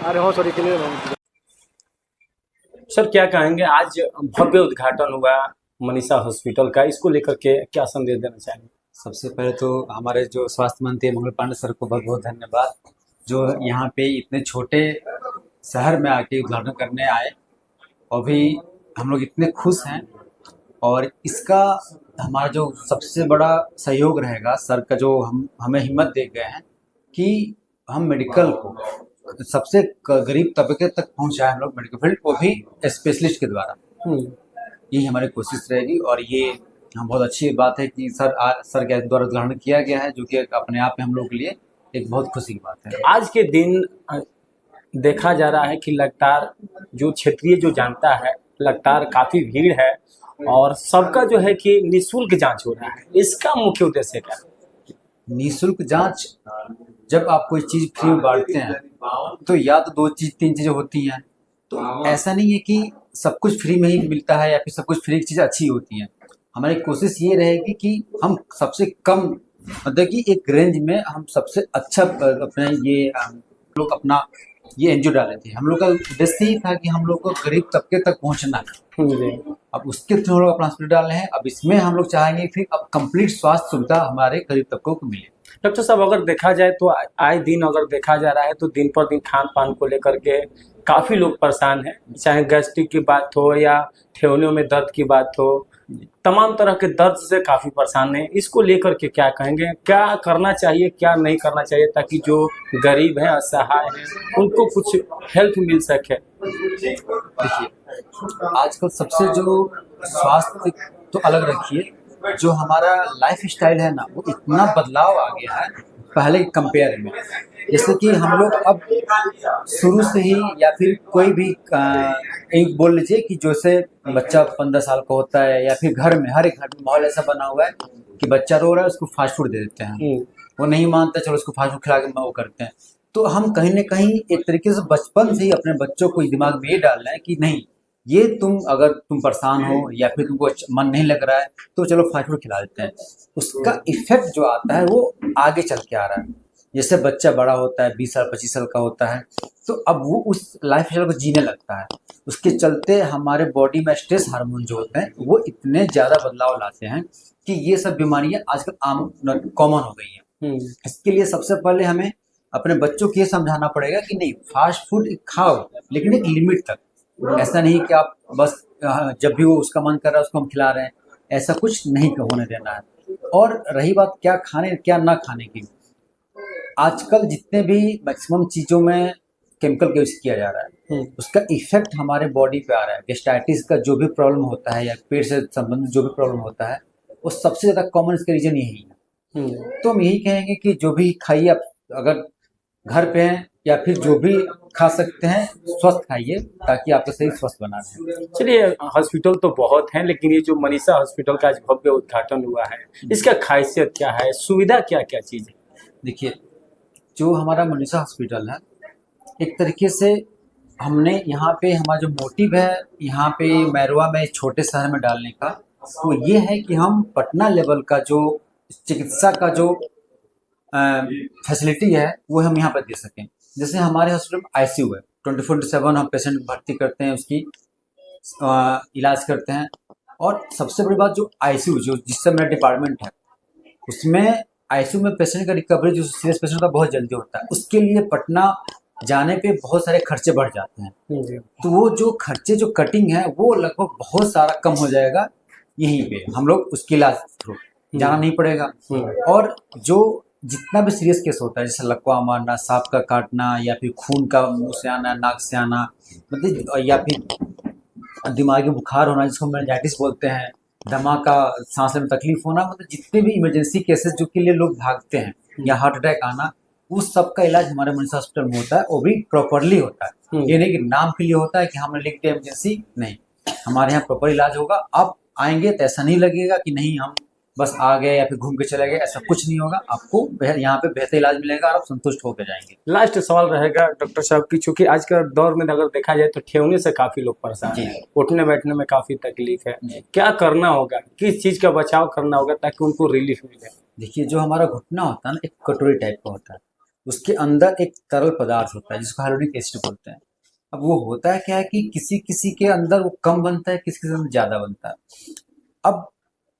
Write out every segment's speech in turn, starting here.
अरे हो sorry clear. Sir क्या कहेंगे, आज भव्य उद्घाटन हुआ मनीषा हॉस्पिटल का, इसको लेकर के क्या संदेश देना चाहेंगे? सबसे पहले तो हमारे जो स्वास्थ्य मंत्री मंगल पांडे सर को बहुत बहुत धन्यवाद, जो यहाँ पे इतने छोटे शहर में आके उद्घाटन करने आए और भी हम लोग इतने खुश हैं। और इसका हमारा जो सबसे बड़ा सहयोग रहेगा सर का, जो हमें हिम्मत दे गए हैं कि हम मेडिकल को सबसे गरीब तबके तक पहुँचाएं, हम लोग मेडिकल फील्ड को भी स्पेशलिस्ट के द्वारा। यही हमारी कोशिश रहेगी और ये बहुत अच्छी बात है कि सर के द्वारा उद्घाटन किया गया है, जो कि अपने आप में हम लोग के लिए एक बहुत खुशी की बात है। आज के दिन देखा जा रहा है कि लगातार जो क्षेत्रीय जो जानता है, लगातार काफी भीड़ है और सबका जो है कि निःशुल्क जांच हो रहा है, इसका मुख्य उद्देश्य क्या है? निःशुल्क जांच, जब आप कोई चीज फ्री में बांटते हैं तो या तो दो चीज तीन चीजें होती हैं, तो ऐसा नहीं है कि सब कुछ फ्री में ही मिलता है या फिर सब कुछ फ्री की चीज अच्छी होती है। हमारी कोशिश ये रहेगी कि हम सबसे कम, मतलब कि एक रेंज में हम सबसे अच्छा अपने ये लोग अपना ये एनजीओ डाले थे। हम लोग का उद्देश्य ही था कि हम लोग को गरीब तबके तक पहुंचना है। अब उसके थ्रू हम लोग अपना हॉस्पिटल डाले हैं। अब इसमें हम लोग चाहेंगे फिर अब कंप्लीट स्वास्थ्य सुविधा हमारे गरीब तबकों को मिले। डॉक्टर साहब, अगर देखा जाए तो आए दिन अगर देखा जा रहा है तो दिन पर दिन खान पान को लेकर के काफी लोग परेशान हैं, चाहे गैस्ट्रिक की बात हो या ठेहुनियों में दर्द की बात हो, तमाम तरह के दर्द से काफी परेशान हैं। इसको लेकर के क्या कहेंगे, क्या करना चाहिए क्या नहीं करना चाहिए, ताकि जो गरीब हैं, असहाय हैं, उनको कुछ हेल्प मिल सके? देखिए, आजकल सबसे जो स्वास्थ्य तो अलग रखिए, जो हमारा लाइफ स्टाइल है ना, वो इतना बदलाव आ गया है पहले के कंपेयर में। जैसे कि हम लोग अब शुरू से ही या फिर कोई भी एक बोल लीजिए कि जैसे बच्चा 15 साल का होता है या फिर घर में, हर एक घर में माहौल ऐसा बना हुआ है कि बच्चा रो रहा है, उसको फास्ट फूड दे देते हैं। वो नहीं मानता, चलो उसको फास्ट फूड खिला के वो करते हैं। तो हम कहीं ना कहीं एक तरीके से बचपन से ही अपने बच्चों को दिमाग में ये डाल रहे हैं कि नहीं, ये अगर तुम परेशान हो या फिर तुमको मन नहीं लग रहा है तो चलो फास्ट फूड खिला देते हैं। उसका इफेक्ट जो आता है वो आगे चल के आ रहा है। जैसे बच्चा बड़ा होता है, 20 साल 25 साल का होता है, तो अब वो उस लाइफ स्टाइल को जीने लगता है। उसके चलते हमारे बॉडी में स्ट्रेस हार्मोन जो होते हैं वो इतने ज़्यादा बदलाव लाते हैं कि ये सब बीमारियां आजकल आम कॉमन हो गई हैं। इसके लिए सबसे पहले हमें अपने बच्चों को ये समझाना पड़ेगा कि नहीं, फास्ट फूड खाओ लेकिन एक लिमिट तक। ऐसा नहीं कि आप बस जब भी वो उसका मन कर रहा है उसको हम खिला रहे हैं, ऐसा कुछ नहीं होने देना है। और रही बात क्या खाने क्या ना खाने की, आजकल जितने भी मैक्सिमम चीज़ों में केमिकल का यूज किया जा रहा है, उसका इफेक्ट हमारे बॉडी पे आ रहा है। गैस्ट्राइटिस का जो भी प्रॉब्लम होता है या पेट से संबंधित जो भी प्रॉब्लम होता है, वो सबसे ज़्यादा कॉमन इसका रीजन यही है। तो हम यही कहेंगे कि जो भी खाइए, आप अगर घर पे हैं या फिर जो भी खा सकते हैं, स्वस्थ खाइए ताकि आपका शरीर स्वस्थ बना रहे। चलिए, हॉस्पिटल तो बहुत हैं, लेकिन ये जो मनीषा हॉस्पिटल का आज भव्य उद्घाटन हुआ है, इसका खासियत क्या है, सुविधा क्या क्या चीज़ है? देखिए, जो हमारा मनीषा हॉस्पिटल है, एक तरीके से हमने यहाँ पे हमारा जो मोटिव है यहाँ पे मैरवा में छोटे शहर में डालने का, वो ये है कि हम पटना लेवल का जो चिकित्सा का जो फैसिलिटी है वो हम यहाँ पर दे सकें। जैसे हमारे हॉस्पिटल में आईसीयू है, 24/7 हम पेशेंट भर्ती करते हैं, उसकी इलाज करते हैं। और सबसे बड़ी बात, जो आईसीयू जो जिससे मेरा डिपार्टमेंट है, उसमें आईसीयू में पेशेंट का रिकवरी जो सीरियस पेशेंट का बहुत जल्दी होता है। उसके लिए पटना जाने पे बहुत सारे खर्चे बढ़ जाते हैं। तो वो जो खर्चे जो कटिंग है वो लगभग बहुत सारा कम हो जाएगा, यहीं पे हम लोग उसके इलाज थ्रू जाना नहीं पड़ेगा। और जो जितना भी सीरियस केस होता है, जैसे लकवा मारना, सांप का काटना या फिर खून का मुंह से आना, नाक से आना, मतलब या फिर दिमागी बुखार होना जिसको मेनिंजाइटिस बोलते हैं, दमा का सांस में तकलीफ होना, मतलब जितने भी इमरजेंसी केसेस जो के लिए लोग भागते हैं या हार्ट अटैक आना, उस सब का इलाज हमारे मनीषा हॉस्पिटल में होता है। वो भी प्रॉपरली होता है। ये नहीं कि नाम के लिए होता है कि हमने लिख दिया इमरजेंसी, नहीं, हमारे यहाँ प्रॉपर इलाज होगा। आप आएंगे तो ऐसा नहीं लगेगा कि नहीं हम बस आ गए या फिर घूम के चले गए, ऐसा कुछ नहीं होगा। आपको यहाँ पे बेहतर इलाज मिलेगा और आप संतुष्ट होकर जाएंगे। लास्ट सवाल रहेगा डॉक्टर साहब की, चूंकि आज के दौर में अगर देखा जाए तो ठेहुने से काफी लोग परेशान हैं, उठने बैठने में काफी तकलीफ है, क्या करना होगा, किस चीज का बचाव करना होगा ताकि उनको रिलीफ मिले? देखिए, जो हमारा घुटना होता है ना, एक कटोरी टाइप का होता है, उसके अंदर एक तरल पदार्थ होता है जिसको हाइलोरिक एसिड बोलते हैं। अब वो होता है क्या है कि किसी किसी के अंदर वो कम बनता है, किसी के अंदर ज़्यादा बनता है। अब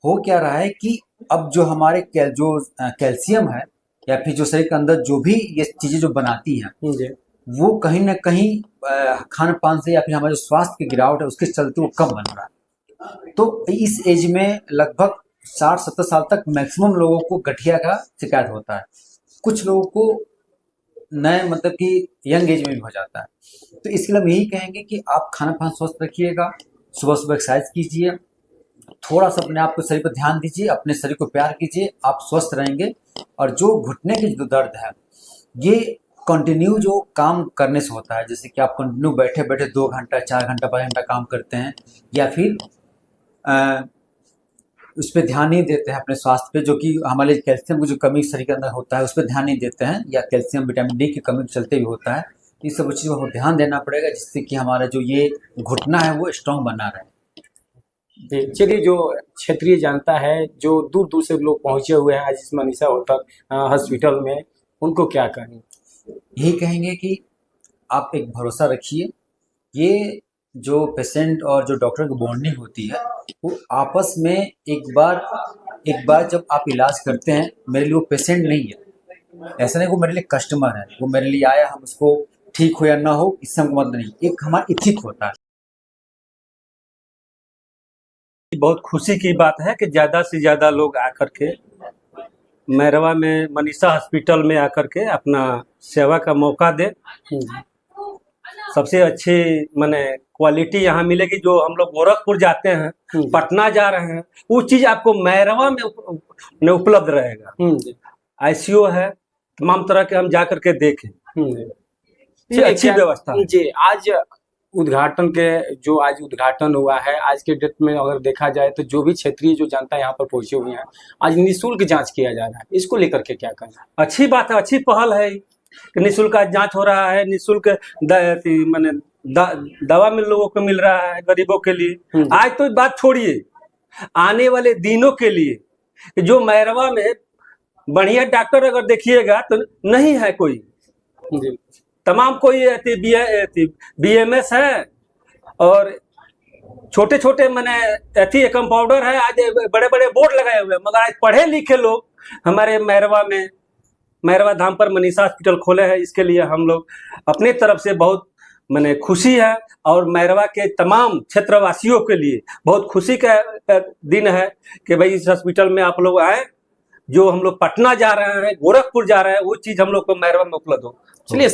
हो क्या रहा है कि अब जो हमारे कैल्शियम है या फिर जो शरीर के अंदर जो भी ये चीज़ें जो बनाती हैं, जी वो कहीं ना कहीं खान पान से या फिर हमारे जो स्वास्थ्य की गिरावट है उसके चलते वो कम बन रहा है। तो इस एज में लगभग 60-70 साल तक मैक्सिमम लोगों को गठिया का शिकायत होता है। कुछ लोगों को नए मतलब कि यंग एज में भी हो जाता है। तो इसके लिए हम यही कहेंगे कि आप खाना पान स्वस्थ रखिएगा, सुबह सुबह एक्सरसाइज कीजिए, थोड़ा सा अपने आप को शरीर पर ध्यान दीजिए, अपने शरीर को प्यार कीजिए, आप स्वस्थ रहेंगे। और जो घुटने के जो दर्द है ये कंटिन्यू जो काम करने से होता है, जैसे कि आप कंटिन्यू बैठे बैठे 2 घंटा 4 घंटा 5 घंटा काम करते हैं या फिर उस पर ध्यान नहीं देते हैं अपने स्वास्थ्य पे, जो कि हमारे कैल्शियम की जो कमी शरीर के अंदर होता है उस पर ध्यान नहीं देते हैं, या कैल्शियम विटामिन डी की कमी के चलते भी होता है। तो इस सब चीज़ों को ध्यान देना पड़ेगा जिससे कि हमारा जो ये घुटना है वो स्ट्रांग बना रहे। जी चलिए, जो क्षेत्रीय जनता है जो दूर दूर से लोग पहुंचे हुए हैं आज इस मनीषा होटल हॉस्पिटल में, उनको क्या कहें? यही कहेंगे कि आप एक भरोसा रखिए, ये जो पेशेंट और जो डॉक्टर की बॉन्डिंग होती है वो आपस में एक बार जब आप इलाज करते हैं, मेरे लिए वो पेशेंट नहीं है, ऐसा नहीं वो मेरे लिए कस्टमर है, वो मेरे लिए आया, हम उसको ठीक हो या ना हो इससे हमको मतलब नहीं, एक हमारा इथिक होता है। बहुत खुशी की बात है कि ज़्यादा से ज़्यादा लोग आकर के मैरवा में मनीषा हॉस्पिटल में आकर के अपना सेवा का मौका दे। सबसे अच्छी माने क्वालिटी यहाँ मिलेगी। जो हम लोग गोरखपुर जाते हैं, पटना जा रहे हैं, वो चीज़ आपको मैरवा में उपलब्ध रहेगा। आईसीयू है, तमाम तरह के हम जा करके देखें, ये अच्छी व्यवस्था है। जी आज उद्घाटन हुआ है, आज के डेट में अगर देखा जाए तो जो भी क्षेत्रीय जो जनता यहाँ पर पहुंचे हुए हैं, आज निःशुल्क जांच किया जा रहा है, इसको लेकर के क्या कहना? अच्छी बात है, अच्छी पहल है कि निःशुल्क जांच हो रहा है, निःशुल्क माने दवा में लोगों को मिल रहा है, गरीबों के लिए। आज तो बात छोड़िए, आने वाले दिनों के लिए जो मैरवा में बढ़िया डॉक्टर अगर देखिएगा तो नहीं है कोई, तमाम कोई BMS है और छोटे छोटे मैंने कंपाउंडर है। आज बड़े बड़े बोर्ड लगाए हुए हैं, मगर आज पढ़े लिखे लोग हमारे मैरवा धाम पर मनीषा हॉस्पिटल खोले हैं। इसके लिए हम लोग अपने तरफ से बहुत मैंने खुशी है, और मैरवा के तमाम क्षेत्रवासियों के लिए बहुत खुशी का दिन है कि भाई इस हॉस्पिटल में आप लोग आए। जो हम लोग पटना जा रहे हैं, गोरखपुर जा रहे हैं, वो चीज़ हम लोग को मैरवा में उपलब्ध हो। चलिए।